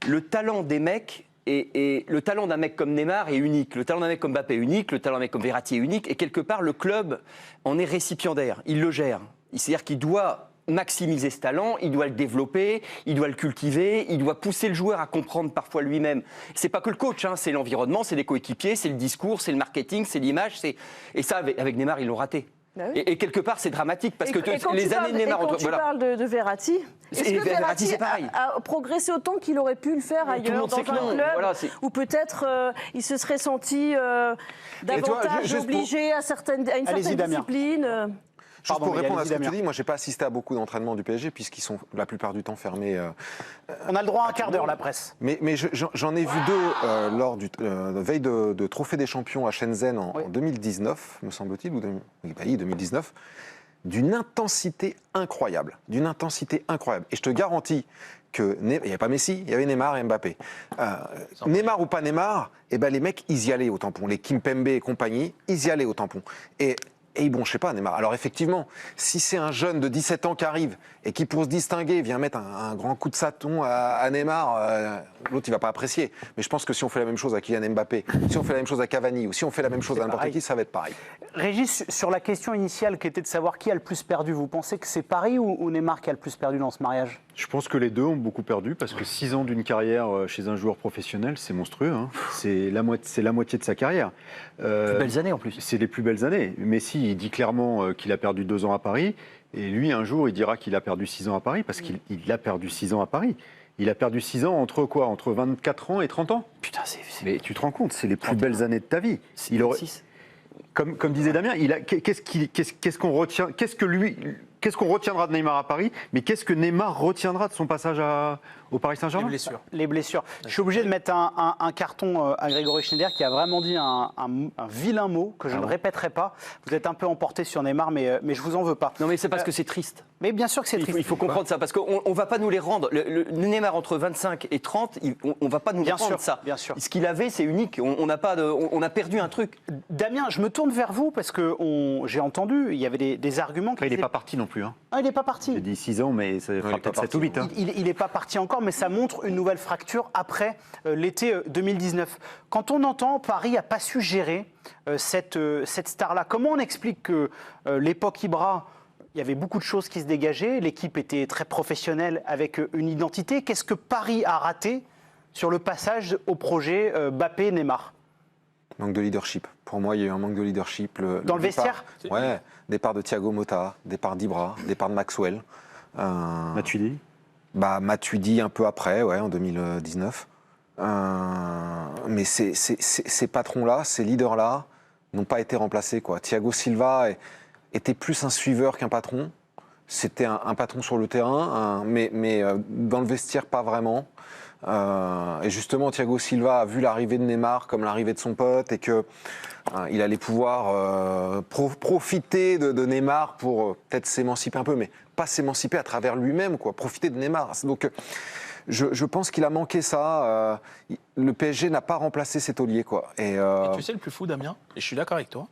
Le talent des mecs, et le talent d'un mec comme Neymar est unique, le talent d'un mec comme Mbappé est unique, le talent d'un mec comme Verratti est unique, et quelque part, le club en est récipiendaire, il le gère. C'est-à-dire qu'il doit maximiser ce talent, il doit le développer, il doit le cultiver, il doit pousser le joueur à comprendre parfois lui-même. C'est pas que le coach, hein, c'est l'environnement, c'est les coéquipiers, c'est le discours, c'est le marketing, c'est l'image, et ça avec Neymar ils l'ont raté. Ah oui. Et quelque part c'est dramatique parce que les années de Neymar. Quand tu parles de Verratti, est-ce que Verratti a progressé autant qu'il aurait pu le faire ailleurs dans un club où peut-être il se serait senti davantage obligé à une certaine discipline? Juste pour répondre à ce que tu dis, moi j'ai pas assisté à beaucoup d'entraînements du PSG puisqu'ils sont la plupart du temps fermés. On a le droit à un quart d'heure, la presse. Mais j'en ai vu deux lors du veille de Trophée des Champions à Shenzhen en 2019, me semble-t-il, ou 2019, d'une intensité incroyable, Et je te garantis que il n'y avait pas Messi, il y avait Neymar et Mbappé. Neymar ou pas Neymar, les mecs ils y allaient au tampon, les Kimpembe et compagnie, ils y allaient au tampon. Et bon, je sais pas, Neymar. Alors effectivement, si c'est un jeune de 17 ans qui arrive et qui, pour se distinguer, vient mettre un grand coup de saton à Neymar, l'autre, il va pas apprécier. Mais je pense que si on fait la même chose à Kylian Mbappé, si on fait la même chose à Cavani, ou si on fait la même chose à n'importe qui, ça va être pareil. Régis, sur la question initiale qui était de savoir qui a le plus perdu, vous pensez que c'est Paris ou Neymar qui a le plus perdu dans ce mariage? Je pense que les deux ont beaucoup perdu parce que 6 ans d'une carrière chez un joueur professionnel, c'est monstrueux. Hein. C'est la moitié de sa carrière. Les plus belles années en plus. C'est les plus belles années. Messi, il dit clairement qu'il a perdu 2 ans à Paris. Et lui, un jour, il dira qu'il a perdu 6 ans à Paris parce qu'il a perdu 6 ans à Paris. Il a perdu 6 ans entre quoi? Entre 24 ans et 30 ans. Putain, Mais tu te rends compte, c'est les plus belles années de ta vie. Il aurait... Comme disait Damien, qu'est-ce qu'on retient? Qu'est-ce qu'on retiendra de Neymar à Paris? Mais qu'est-ce que Neymar retiendra de son passage au Paris Saint-Germain? Les blessures. Je suis obligé de mettre un carton à Grégory Schneider qui a vraiment dit un vilain mot que je ne répéterai pas. Vous êtes un peu emporté sur Neymar, mais je vous en veux pas. Non, mais c'est parce que c'est triste. Mais bien sûr que c'est triste. Il faut comprendre ça, parce qu'on ne va pas nous les rendre. Le Neymar entre 25 et 30, on ne va pas nous les rendre ça. Bien sûr. Ce qu'il avait, c'est unique. On a perdu un truc. Damien, je me tourne vers vous parce que j'ai entendu, il y avait des arguments qui Il n'est étaient- pas parti non plus. Hein. Ah, il n'est pas parti. J'ai dit 6 ans, mais ça fera il est pas peut-être 7 ou 8. Hein. Il n'est pas parti encore, mais ça montre une nouvelle fracture après l'été 2019. Quand on entend Paris n'a pas su gérer cette star-là, comment on explique que l'époque Ibra, il y avait beaucoup de choses qui se dégageaient, l'équipe était très professionnelle avec une identité. Qu'est-ce que Paris a raté sur le passage au projet Mbappé-Neymar? Manque de leadership. Pour moi, il y a eu un manque de leadership. Dans le vestiaire? Ouais, départ de Thiago Motta, départ d'Ibra, départ de Maxwell. Matuidi Matuidi un peu après, ouais, en 2019. Mais ces patrons-là, ces leaders-là, n'ont pas été remplacés, quoi. Thiago Silva était plus un suiveur qu'un patron. C'était un patron sur le terrain, mais dans le vestiaire, pas vraiment. Et justement, Thiago Silva a vu l'arrivée de Neymar comme l'arrivée de son pote et que il allait pouvoir profiter de Neymar pour peut-être s'émanciper un peu, mais pas s'émanciper à travers lui-même, quoi. Profiter de Neymar. Donc, je pense qu'il a manqué ça. Le PSG n'a pas remplacé cet taulier, quoi. Et tu sais le plus fou, Damien, et je suis d'accord avec toi,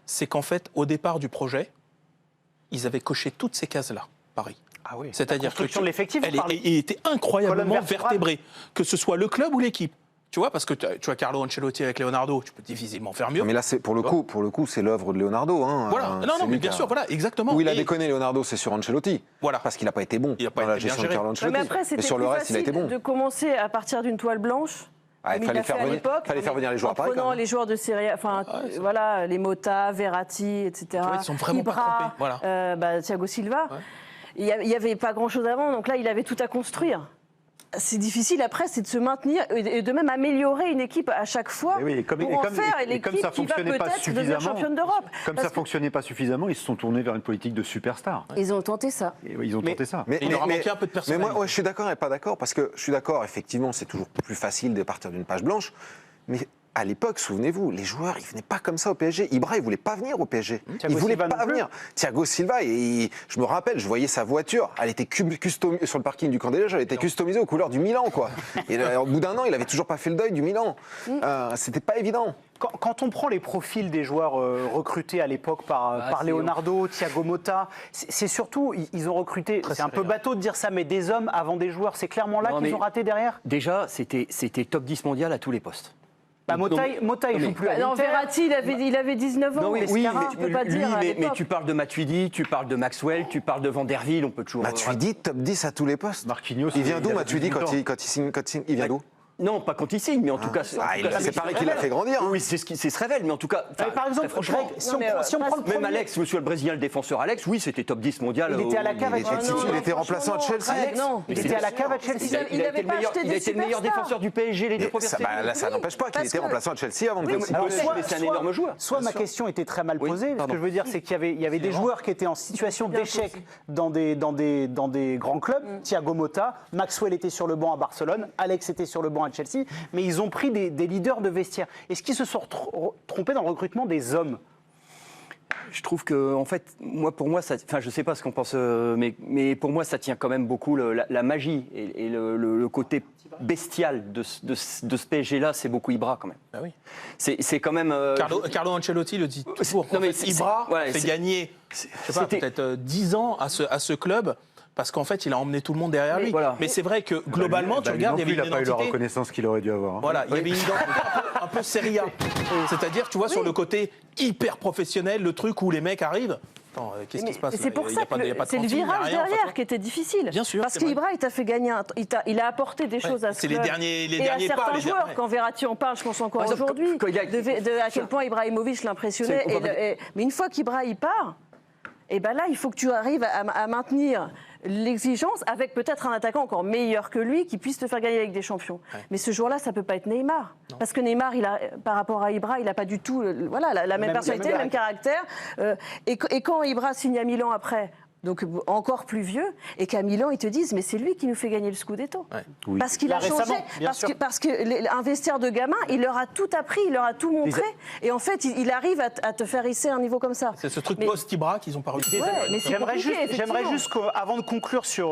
c'est qu'en fait, au départ du projet, ils avaient coché toutes ces cases-là, Paris. Ah oui. C'est-à-dire que de l'effectif, il était incroyablement Colonne vertébrale. vertébré, que ce soit le club ou l'équipe. Tu vois, parce que tu as Carlo Ancelotti avec Leonardo, tu peux difficilement faire mieux. Mais là, pour le coup, c'est l'œuvre de Leonardo. Hein. Voilà, non, mais bien sûr, voilà, exactement. Où il a déconné, Leonardo, c'est sur Ancelotti. Voilà. Parce qu'il n'a pas été bon Il a pas dans la été bien gestion de géré. Carlo Ancelotti. Mais après, c'était sur plus le reste, il a été facile bon. de commencer à partir d'une toile blanche. Ah, il comme fallait l'a fait faire à venir- l'époque, fallait faire venir les joueurs à Paris, en prenant quand même. les joueurs de Serie A, enfin voilà, les Motta, Verratti, etc. vois, ils sont vraiment pas Ibra, trompés, voilà. Thiago Silva. Il n'y avait pas grand-chose avant, donc là, il avait tout à construire. C'est difficile après, c'est de se maintenir et de même améliorer une équipe à chaque fois Et oui, pour en faire l'équipe qui va peut-être devenir championne d'Europe. Comme Parce ça que fonctionnait pas suffisamment, ils se sont tournés vers une politique de superstar. Ils ont tenté ça. Et oui, ils ont tenté ça. Il leur a manqué un peu de Mais personnalité. moi, je suis d'accord et pas d'accord, parce que je suis d'accord, effectivement, c'est toujours plus facile de partir d'une page blanche, mais à l'époque, souvenez-vous, les joueurs, ils venaient pas comme ça au PSG. Ibra, il voulait pas venir au PSG. Il voulait Silva pas non plus. venir. Thiago Silva, je me rappelle, je voyais sa voiture, elle était customisée sur le parking du Camp des Loges, elle était customisée aux couleurs du Milan, quoi. Et au bout d'un an, il avait toujours pas fait le deuil du Milan. C'était pas évident. Quand on prend les profils des joueurs recrutés à l'époque par Leonardo, Thiago Motta, c'est surtout, ils ont recruté, c'est un peu bateau de dire ça, mais des hommes avant des joueurs. C'est clairement là Non, qu'ils mais ont raté derrière. Déjà, c'était top 10 mondial à tous les postes. Bah, Motta, il joue plus à Non, l'Inter. Verratti, il avait 19 ans. Non, mais oui, tu peux pas dire à mais l'époque. tu parles de Matuidi, tu parles de Maxwell, tu parles de Vanderville, on peut toujours... Matuidi, top 10 à tous les postes. Marquinhos, Il vient d'où, a Matuidi, 18 ans. quand il signe Il vient d'où? Non, pas quand il signe, mais en tout cas... C'est Paris qui l'a fait grandir. Oui, c'est se révèle, mais en tout cas... Par exemple, franchement, Greg, si on prend le même premier- Alex, monsieur le Brésilien, le défenseur Alex, oui, c'était top 10 mondial. Il était à la cave à Chelsea. Il était remplaçant à Chelsea. Non, Il était à la cave à Chelsea. Il avait pas acheté Il a des été le meilleur superstars. défenseur du PSG les deux premières saisons. Là, ça n'empêche pas qu'il parce était que- remplaçant à Chelsea avant de venir. Alors, mais c'est un énorme joueur. Soit ma question était très mal Oui, posée. Ce pardon. que je veux dire, c'est qu'il y avait des joueurs qui étaient en situation d'échec dans des grands clubs. Thiago Motta, Maxwell était sur le banc à Barcelone, Alex était sur le banc à Chelsea, mais ils ont pris des leaders de vestiaire. Est-ce qu'ils se sont trompés dans le recrutement des hommes? Je trouve que, en fait, pour moi, enfin, je sais pas ce qu'on pense, mais pour moi, ça tient quand même beaucoup la magie et le côté bestial de ce PSG-là, c'est beaucoup Ibra quand même. Ah oui. C'est quand même. Carlo Ancelotti le dit toujours. Non, mais Ibra ouais, fait gagner, je sais pas, c'était- peut-être 10 ans à ce club. Parce qu'en fait, il a emmené tout le monde derrière lui. voilà. Mais c'est vrai que globalement, tu regardes, il y avait il n'a une pas eu la identité. reconnaissance qu'il aurait dû avoir. hein. Voilà, il y avait une identité un peu Serie A. C'est-à-dire, tu vois, sur le côté hyper professionnel, le truc où les mecs arrivent. Attends, qu'est-ce qui se passe Et là c'est pour Il y a ça pas de- il y a que pas de c'est le cantine, il y a virage rien, derrière enfin, qui était difficile. Bien sûr, Parce c'est vrai. qu'Ibra, il t'a fait gagner, il a apporté des choses à ce c'est les club. derniers et pas, à certains les joueurs. derniers. Quand Verratti en parle, je pense encore Par exemple, aujourd'hui, quand il a- de à quel point Ibrahimovic l'impressionnait. Mais une fois qu'Ibra y part, et ben là, il faut que tu arrives à maintenir l'exigence avec peut-être un attaquant encore meilleur que lui qui puisse te faire gagner avec des champions. Ouais. Mais ce jour-là, ça peut pas être Neymar. Non. Parce que Neymar, par rapport à Ibra, il n'a pas du tout la même personnalité, le même caractère. Et quand Ibra signe à Milan après, donc encore plus vieux, et qu'à Milan, ils te disent, mais c'est lui qui nous fait gagner le Scudetto. Ouais. Oui. Parce qu'il a changé, parce que un vestiaire de gamin, il leur a tout appris, il leur a tout montré, et en fait, il arrive à te faire hisser à un niveau comme ça. C'est ce truc Mais- post-Ibra qu'ils ont pas réussi. Ouais, mais c'est J'aimerais compliqué, juste, effectivement. avant de conclure sur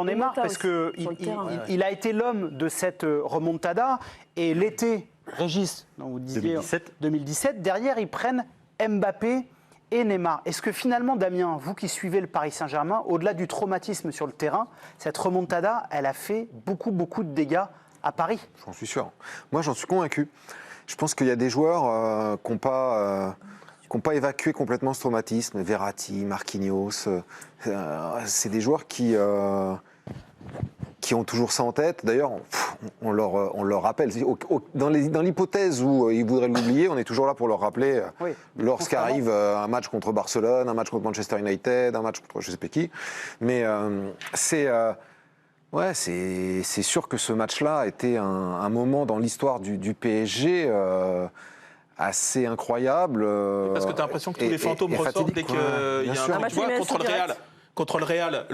Neymar, Remontada parce que aussi, sur le terrain. il a été l'homme de cette remontada, et l'été, Régis, dont vous disiez 2017, derrière, ils prennent Mbappé et Neymar. Est-ce que finalement, Damien, vous qui suivez le Paris Saint-Germain, au-delà du traumatisme sur le terrain, cette remontada, elle a fait beaucoup de dégâts à Paris? J'en suis sûr. Moi, j'en suis convaincu. Je pense qu'il y a des joueurs qui n'ont pas évacué complètement ce traumatisme. Verratti, Marquinhos, c'est des joueurs qui ont toujours ça en tête. D'ailleurs, on leur rappelle. Dans l'hypothèse où ils voudraient l'oublier, on est toujours là pour leur rappeler Oui. lorsqu'arrive un match contre Barcelone, un match contre Manchester United, un match contre je sais pas qui. Mais c'est sûr que ce match-là a été un moment dans l'histoire du PSG assez incroyable. Parce que tu as l'impression que tous les fantômes ressortent fatidique, dès qu'il ouais, y a bien un sûr. truc. Tu vois, Martinez, contre le Real,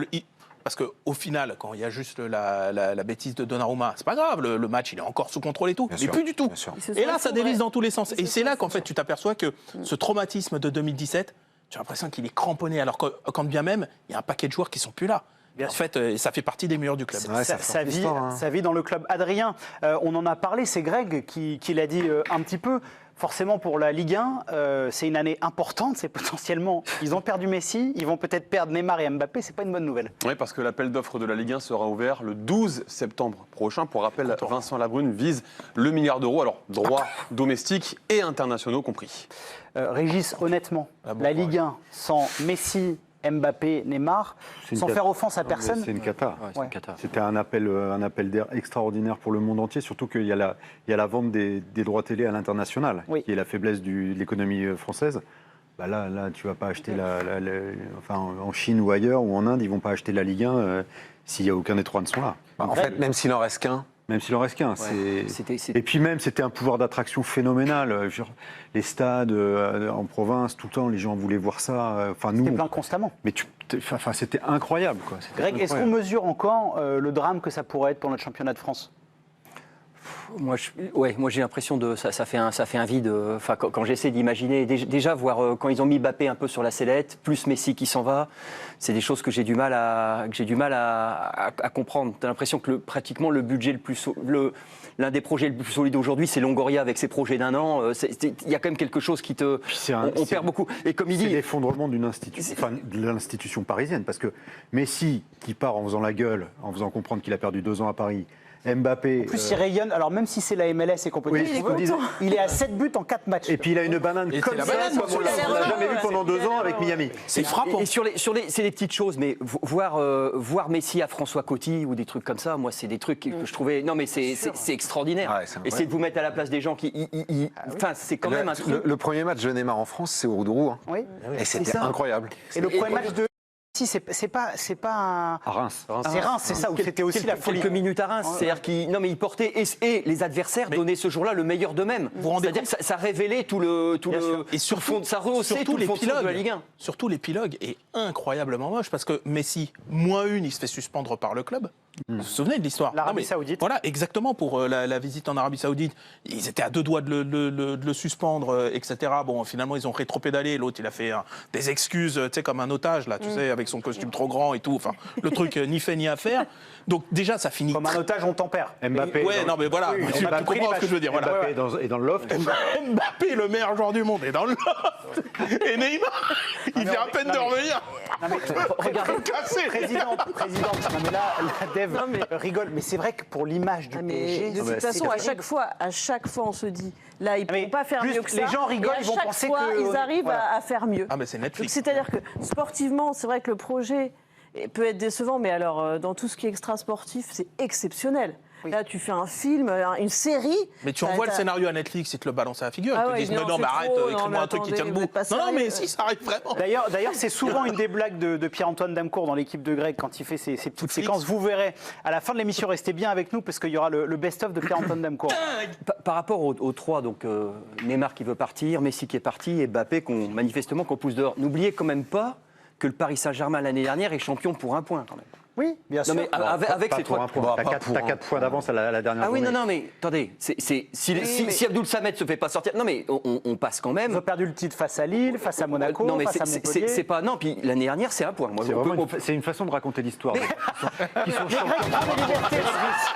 parce qu'au final, quand il y a juste la bêtise de Donnarumma, c'est pas grave, le match il est encore sous contrôle et tout, Bien mais sûr, plus du tout. bien sûr. Ils se sont Et là, ça effondrés. dévisse dans tous les sens. Ils Et se c'est sont là qu'en fait, effondrés. tu t'aperçois que ce traumatisme de 2017, tu as l'impression qu'il est cramponné, alors que quand bien même, il y a un paquet de joueurs qui sont plus là. En fait, ça fait partie des murs du club. Ouais, ça, ça fait l'histoire, hein. ça vit dans le club. Adrien, on en a parlé, c'est Greg qui l'a dit un petit peu. Forcément, pour la Ligue 1, c'est une année importante. C'est potentiellement, ils ont perdu Messi, ils vont peut-être perdre Neymar et Mbappé. C'est pas une bonne nouvelle. Oui, parce que l'appel d'offres de la Ligue 1 sera ouvert le 12 septembre prochain. Pour rappel, Vincent Labrune vise le milliard d'euros, alors droits domestiques et internationaux compris. Régis, honnêtement, Ah bon, la Ligue 1 sans Messi, Mbappé, Neymar, C'est une sans cata. faire offense à Non, mais personne. C'est une cata. Ouais, c'est Ouais. une cata. C'était un appel d'air extraordinaire pour le monde entier, surtout qu'il y a la vente des droits télé à l'international, Oui. qui est la faiblesse de l'économie française. Bah là, tu vas pas acheter enfin, en Chine ou ailleurs ou en Inde, ils vont pas acheter la Ligue 1 s'il n'y a aucun des trois ne sont là. Bah, en fait, même s'il en reste qu'un, Même s'il en reste qu'un. Et puis même, c'était un pouvoir d'attraction phénoménal. Les stades en province, tout le temps, les gens voulaient voir ça. Enfin, C'était nous, plein constamment. mais c'était incroyable, quoi. C'était Greg, est-ce qu'on incroyable. mesure encore le drame que ça pourrait être pour notre championnat de France? Moi, j'ai l'impression de ça fait un vide. Enfin, quand j'essaie d'imaginer, déjà voir quand ils ont mis Mbappé un peu sur la sellette, plus Messi qui s'en va, c'est des choses que j'ai du mal à comprendre. T'as l'impression que pratiquement le budget l'un des projets le plus solide aujourd'hui, c'est Longoria avec ses projets d'un an. Il y a quand même quelque chose qui te. On perd beaucoup. Et comme il C'est dit. l'effondrement de l'institution parisienne, parce que Messi, qui part en faisant la gueule, en faisant comprendre qu'il a perdu 2 ans à Paris, Mbappé... En plus, il rayonne. Alors, même si c'est la MLS et qu'on peut Oui, dire il est ce qu'on disait, content. il est à 7 buts en 4 matchs. Et puis il a une banane Et comme c'est la ça, banane, comme on il a l'air l'a heureux, jamais vu ouais. pendant 2 ans avec Miami. C'est frappant. Et c'est des petites choses, mais voir Messi à François Coty ou des trucs comme ça, moi, c'est des trucs que je trouvais. Non, mais c'est extraordinaire. Ouais, c'est incroyable. Essayez de vous mettre à la place des gens qui. Enfin, c'est quand même un truc. le premier match de Neymar en France, c'est au Roudourou. Hein. Oui. Et c'était ça. incroyable. Et le premier match de Messi, c'est pas un... À Reims. C'est Reims, c'est ça, où c'était aussi la folie. Quelques minutes à Reims, c'est-à-dire qu'ils portaient et les adversaires donnaient ce jour-là le meilleur d'eux-mêmes. Vous vous rendez C'est-à-dire que ça révélait tout le Et surtout, ça rehaussait tout le fond de la Ligue 1. Surtout l'épilogue est incroyablement moche parce que Messi, -1, il se fait suspendre par le club. Vous vous souvenez de l'histoire? L'Arabie Non, mais Saoudite. Voilà, exactement, pour la visite en Arabie Saoudite. Ils étaient à 2 doigts de le suspendre, etc. Bon, finalement, ils ont rétropédalé. L'autre, il a fait des excuses, tu sais, comme un otage, là, tu sais, avec son costume trop grand et tout. Enfin, le truc ni fait ni à faire. Donc, déjà, ça finit. Comme un otage, on tempère. Mbappé. Ouais, non, mais voilà, Oui, tu Mbappé, comprends ce que je veux dire. Voilà. Mbappé est dans le loft. Mbappé, le meilleur joueur du monde, est dans le loft. Et Neymar, il vient à peine de revenir. Non, mais, Regardez. Cassé. présidente, non, mais là, la Dev rigole. Mais c'est vrai que pour l'image du Ah, mais PSG... de toute façon, à chaque fois, on se dit, là, ils ne Mais pourront pas faire plus mieux que ça. les gens rigolent, et à ils vont chaque penser fois, que- ils arrivent voilà. à faire mieux. Ah, mais c'est Donc, Netflix. c'est-à-dire que sportivement, c'est vrai que le projet peut être décevant, mais alors dans tout ce qui est extra-sportif, c'est exceptionnel. Là, tu fais un film, une série. Mais tu envoies le scénario à Netflix, ils te le balancent à la figure. Ah ils te ouais, disent, ils mais disent, non, non, mais c'est arrête, trop, écris-moi non, un truc qui mais tient attendez, debout. vous êtes pas Non, non, mais sérieux. si, ça arrive vraiment. D'ailleurs, c'est souvent une des blagues de Pierre-Antoine Damecourt dans l'équipe de Greg quand il fait ses petites séquences. Vous verrez, à la fin de l'émission, restez bien avec nous parce qu'il y aura le best-of de Pierre-Antoine Damecourt. Par rapport aux trois, donc Neymar qui veut partir, Messi qui est parti et Mbappé manifestement qu'on pousse dehors. N'oubliez quand même pas que le Paris Saint-Germain l'année dernière est champion pour un point quand même. Oui, bien sûr. Non, mais avec Pas ces pour 3 un point. T'as 4 points d'avance à la dernière Ah oui, journée. non, mais attendez, si Abdoul Samed se fait pas sortir, non mais on passe quand Ils même. ont perdu le titre face à Lille, face à Monaco, Non mais face à Montpellier. c'est pas non. Puis l'année dernière c'est un point. Moi, C'est une façon de raconter l'histoire. Ils sont Greg prend des libertés,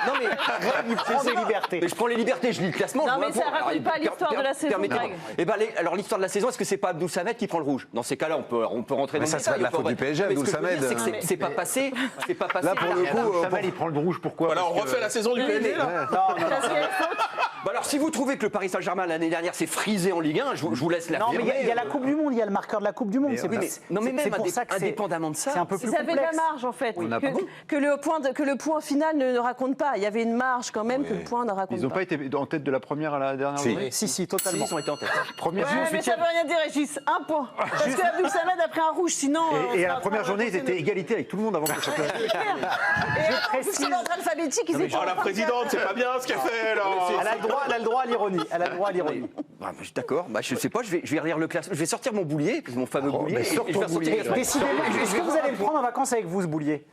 non mais Greg, il prend des libertés. Mais je prends les libertés, je lis le classement. Non, je vois mais un ça point. raconte pas l'histoire de la saison, permettez-moi. Greg. Eh ben, alors l'histoire de la saison, est-ce que c'est pas Abdou Samed qui prend le rouge? Dans ces cas-là, on peut rentrer Mais dans ça le serait détail, de la on peut faute du PSG, mais ce que Abdou je veux dire, Samed. c'est que c'est pas passé. C'est pas passé. Là, pour le coup, Samal, il prend le rouge, pourquoi Voilà, on Parce que- refait la saison du PSG là. Non, non, Parce qu'il y a une faute. Bah alors, si vous trouvez que le Paris Saint-Germain l'année dernière s'est frisé en Ligue 1, je vous laisse non, mais l'affirmer. il y a la Coupe du Monde, il y a le marqueur de la Coupe du Monde. Oui, mais non, mais c'est même pour ça que c'est- indépendamment de ça, c'est un peu plus Ils avaient de la complexe. marge en fait, n'a pas- que le point final ne raconte pas. Il y avait une marge quand même que le point ne raconte Ils n'ont pas. pas été en tête de la première à la dernière Si. journée. Si, totalement. ils ont été en tête. Première Ouais, mais ça veut rien dire, Régis. Un point. Parce que Abdou Samed a pris un rouge, sinon. Et à la première journée, ils étaient égalité avec tout le monde avant que le championnat. Et en plus, sur l'ordre alphabétique, ils étaient. Oh, la présidente, c'est pas bien ce qu'elle fait là. Elle a le droit à l'ironie. Elle a le droit à l'ironie. Bah, je suis d'accord, bah, je sais pas, je vais relire le classement. Je vais sortir mon boulier, mon fameux boulier. mais sors et je ton vais ressortir boulier. les- Décidez-vous, est-ce que vous allez le prendre en vacances avec vous, ce boulier?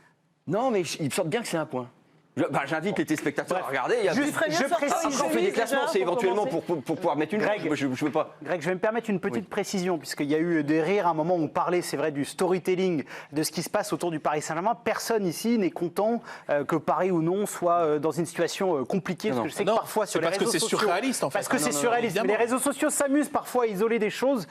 Non, mais ils sortent bien que c'est un point. J'invite les téléspectateurs à regarder. Il y a Juste, ferais bien je de sortir précise, une on fait des chemise, classements, déjà, c'est pour éventuellement commencer. pour pouvoir mettre une Greg. règle. Je veux pas. Greg, je vais me permettre une petite précision, puisqu'il y a eu des rires à un moment où on parlait, c'est vrai, du storytelling, de ce qui se passe autour du Paris Saint-Germain. Personne ici n'est content que Paris ou non soit dans une situation compliquée, parce que je sais que Non, parfois c'est sur les parce que réseaux c'est sociaux... surréaliste, en fait. Parce que Ah, c'est non, non, surréaliste. Mais les évidemment. réseaux sociaux s'amusent parfois à isoler des choses.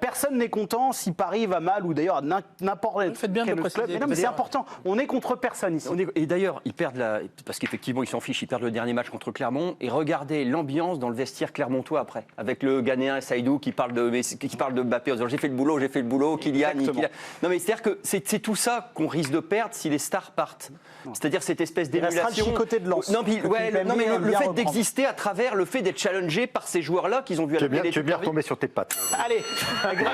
Personne n'est content si Paris va mal, ou d'ailleurs n'importe Faites bien de quel le autre club. préciser. Mais non, mais c'est important. On est contre personne ici. Et d'ailleurs, ils perdent parce qu'effectivement, ils s'en fichent, ils perdent le dernier match contre Clermont. Et regardez l'ambiance dans le vestiaire clermontois après, avec le Ghanéen Saïdou qui parle de Mbappé en disant j'ai fait le boulot, Kylian. Non mais c'est-à-dire que c'est tout ça qu'on risque de perdre si les stars partent. C'est-à-dire cette espèce Il restera le d'émulation. Chicoté de Lens. Non, puis, Que ouais, tu aimes non, mais bien le fait reprendre. d'exister à travers le fait d'être challengé par ces joueurs-là qu'ils ont vu à Tu la es bien, télé tu es toute bien leur vie. retombé sur tes pattes. Allez, Greg.